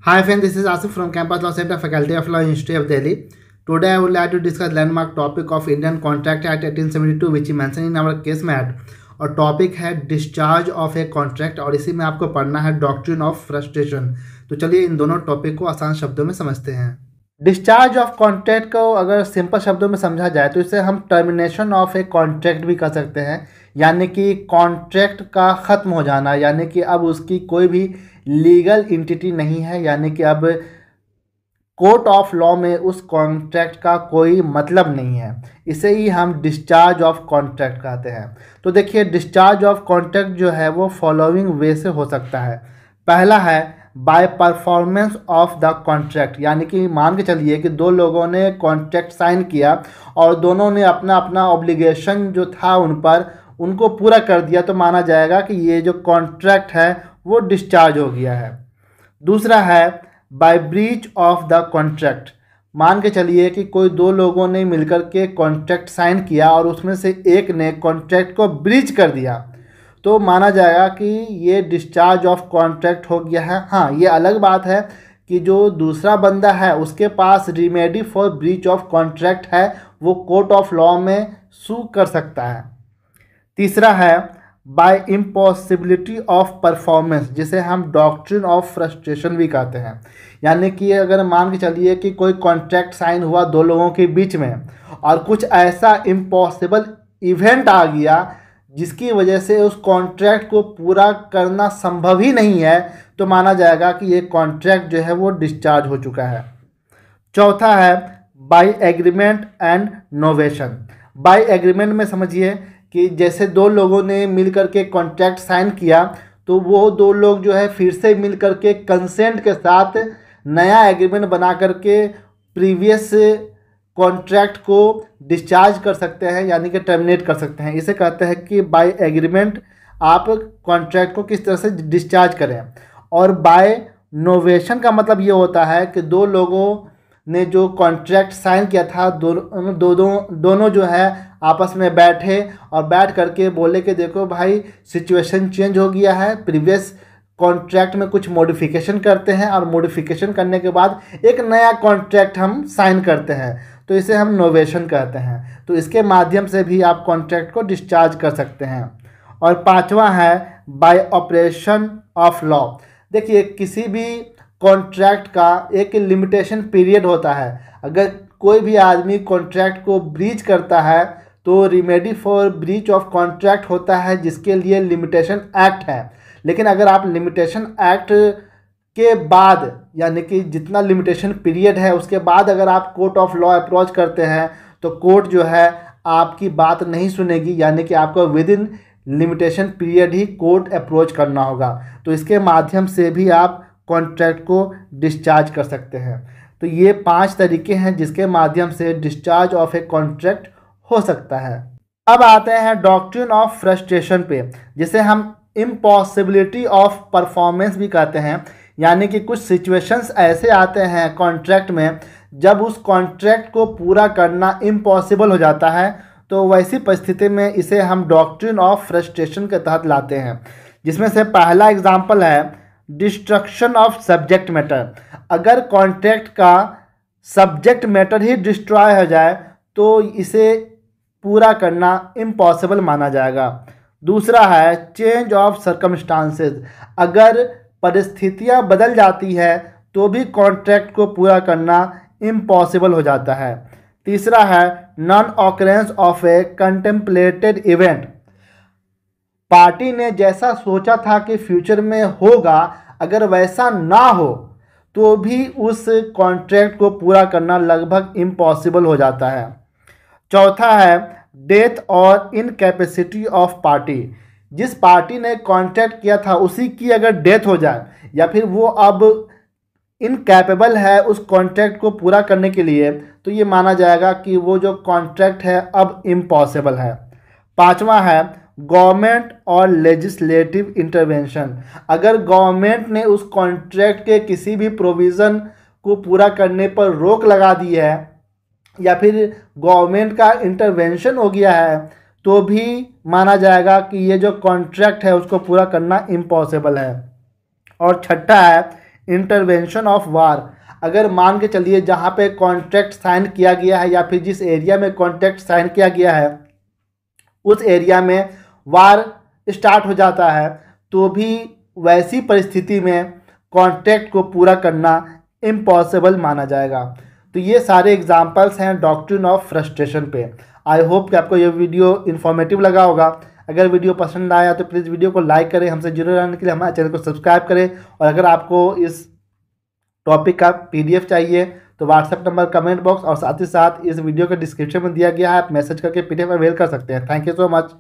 Hi friends, this is Asif from Campus Law Center, Faculty of Law, University of Delhi. Today I would like to discuss landmark topic of Indian Contract Act 1872 which is mentioned in our case mat और topic है discharge of a contract और इसी में आपको पढ़ना है doctrine of frustration. तो चलिए इन दोनों टॉपिक को आसान शब्दों में समझते हैं। डिस्चार्ज ऑफ कॉन्ट्रैक्ट को अगर सिंपल शब्दों में समझा जाए तो इसे हम टर्मिनेशन ऑफ ए कॉन्ट्रैक्ट भी कह सकते हैं, यानी कि कॉन्ट्रैक्ट का ख़त्म हो जाना, यानी कि अब उसकी कोई भी लीगल एंटिटी नहीं है, यानी कि अब कोर्ट ऑफ लॉ में उस कॉन्ट्रैक्ट का कोई मतलब नहीं है। इसे ही हम डिस्चार्ज ऑफ कॉन्ट्रैक्ट कहते हैं। तो देखिए डिस्चार्ज ऑफ कॉन्ट्रैक्ट जो है वो फॉलोइंग वे से हो सकता है। पहला है by performance of the contract, यानी कि मान के चलिए कि दो लोगों ने कॉन्ट्रैक्ट साइन किया और दोनों ने अपना अपना ऑब्लिगेशन जो था उन पर उनको पूरा कर दिया, तो माना जाएगा कि ये जो कॉन्ट्रैक्ट है वो डिस्चार्ज हो गया है। दूसरा है by breach of the contract, मान के चलिए कि कोई दो लोगों ने मिलकर के कॉन्ट्रैक्ट साइन किया और उसमें से एक ने कॉन्ट्रैक्ट को ब्रीच कर दिया, तो माना जाएगा कि ये डिस्चार्ज ऑफ कॉन्ट्रैक्ट हो गया है। हाँ, ये अलग बात है कि जो दूसरा बंदा है उसके पास remedy for breach of contract है, वो कोर्ट ऑफ लॉ में सू कर सकता है। तीसरा है बाय इम्पॉसिबिलिटी ऑफ परफॉर्मेंस, जिसे हम डॉक्ट्रिन ऑफ फ्रस्ट्रेशन भी कहते हैं। यानी कि अगर मान के चलिए कि कोई कॉन्ट्रैक्ट साइन हुआ दो लोगों के बीच में और कुछ ऐसा इम्पॉसिबल इवेंट आ गया जिसकी वजह से उस कॉन्ट्रैक्ट को पूरा करना संभव ही नहीं है, तो माना जाएगा कि ये कॉन्ट्रैक्ट जो है वो डिस्चार्ज हो चुका है। चौथा है by agreement and novation. By agreement में समझिए कि जैसे दो लोगों ने मिल करके कॉन्ट्रैक्ट साइन किया, तो वो दो लोग जो है फिर से मिल करके कंसेंट के साथ नया एग्रीमेंट बना करके प्रीवियस कॉन्ट्रैक्ट को डिस्चार्ज कर सकते हैं, यानी कि टर्मिनेट कर सकते हैं। इसे कहते हैं कि बाय एग्रीमेंट आप कॉन्ट्रैक्ट को किस तरह से डिस्चार्ज करें। और बाय नोवेशन का मतलब ये होता है कि दो लोगों ने जो कॉन्ट्रैक्ट साइन किया था दोनों जो है आपस में बैठे और बैठ करके बोले कि देखो भाई सिचुएशन चेंज हो गया है, प्रीवियस कॉन्ट्रैक्ट में कुछ मॉडिफिकेशन करते हैं और मॉडिफिकेशन करने के बाद एक नया कॉन्ट्रैक्ट हम साइन करते हैं, तो इसे हम नोवेशन कहते हैं। तो इसके माध्यम से भी आप कॉन्ट्रैक्ट को डिस्चार्ज कर सकते हैं। और पांचवा है बाय ऑपरेशन ऑफ लॉ। देखिए किसी भी कॉन्ट्रैक्ट का एक लिमिटेशन पीरियड होता है। अगर कोई भी आदमी कॉन्ट्रैक्ट को ब्रीच करता है तो remedy for breach of contract होता है, जिसके लिए लिमिटेशन एक्ट है। लेकिन अगर आप लिमिटेशन एक्ट के बाद, यानी कि जितना लिमिटेशन पीरियड है उसके बाद अगर आप कोर्ट ऑफ लॉ अप्रोच करते हैं तो कोर्ट जो है आपकी बात नहीं सुनेगी, यानी कि आपको with in limitation period he court approach करना होगा। तो इसके माध्यम से भी आप कॉन्ट्रैक्ट को डिस्चार्ज कर सकते हैं। तो ये 5 तरीके हैं जिसके माध्यम से डिस्चार्ज ऑफ ए कॉन्ट्रैक्ट हो सकता है। अब आते हैं डॉक्ट्रिन ऑफ फ्रस्ट्रेशन पे, जिसे हम इम्पॉसिबिलिटी ऑफ परफॉर्मेंस भी कहते हैं। यानी कि कुछ सिचुएशंस ऐसे आते हैं कॉन्ट्रैक्ट में जब उस कॉन्ट्रैक्ट को पूरा करना इम्पॉसिबल हो जाता है, तो वैसी परिस्थिति में इसे हम डॉक्ट्रिन ऑफ फ्रस्ट्रेशन के तहत लाते हैं। जिसमें से पहला एग्जाम्पल है डिस्ट्रक्शन ऑफ सब्जेक्ट मैटर। अगर कॉन्ट्रैक्ट का सब्जेक्ट मैटर ही डिस्ट्रॉय हो जाए तो इसे पूरा करना इम्पॉसिबल माना जाएगा। दूसरा है चेंज ऑफ सर्कमस्टांसेस। अगर परिस्थितियां बदल जाती है तो भी कॉन्ट्रैक्ट को पूरा करना इम्पॉसिबल हो जाता है। तीसरा है non occurrence of A contemplated event. Party ने जैसा सोचा था कि फ्यूचर में होगा, अगर वैसा ना हो तो भी उस कॉन्ट्रैक्ट को पूरा करना लगभग इम्पॉसिबल हो जाता है। चौथा है डेथ और इनकैपेसिटी ऑफ पार्टी। जिस पार्टी ने कॉन्ट्रैक्ट किया था उसी की अगर डेथ हो जाए या फिर वो अब इनकैपेबल है उस कॉन्ट्रैक्ट को पूरा करने के लिए, तो ये माना जाएगा कि वो जो कॉन्ट्रैक्ट है अब इम्पॉसिबल है। पांचवा है गवर्नमेंट और लेजिस्लेटिव इंटरवेंशन। अगर गवर्नमेंट ने उस कॉन्ट्रैक्ट के किसी भी प्रोविज़न को पूरा करने पर रोक लगा दी है या फिर गवर्नमेंट का इंटरवेंशन हो गया है, तो भी माना जाएगा कि ये जो कॉन्ट्रैक्ट है उसको पूरा करना इम्पॉसिबल है। और छठा है इंटरवेंशन ऑफ वार, अगर मान के चलिए जहाँ पे कॉन्ट्रैक्ट साइन किया गया है या फिर जिस एरिया में कॉन्ट्रैक्ट साइन किया गया है उस एरिया में वार स्टार्ट हो जाता है, तो भी वैसी परिस्थिति में कॉन्ट्रैक्ट को पूरा करना इम्पॉसिबल माना जाएगा। तो ये सारे एग्जांपल्स हैं डॉक्ट्रिन ऑफ फ्रस्ट्रेशन पे। आई होप कि आपको ये वीडियो इन्फॉर्मेटिव लगा होगा। अगर वीडियो पसंद आया तो प्लीज़ वीडियो को लाइक करें, हमसे जुड़े रहने के लिए हमारे चैनल को सब्सक्राइब करें, और अगर आपको इस टॉपिक का PDF चाहिए तो व्हाट्सएप नंबर कमेंट बॉक्स और साथ ही साथ इस वीडियो के डिस्क्रिप्शन में दिया गया है, आप मैसेज करके PDF अवेल कर सकते हैं। Thank you so much.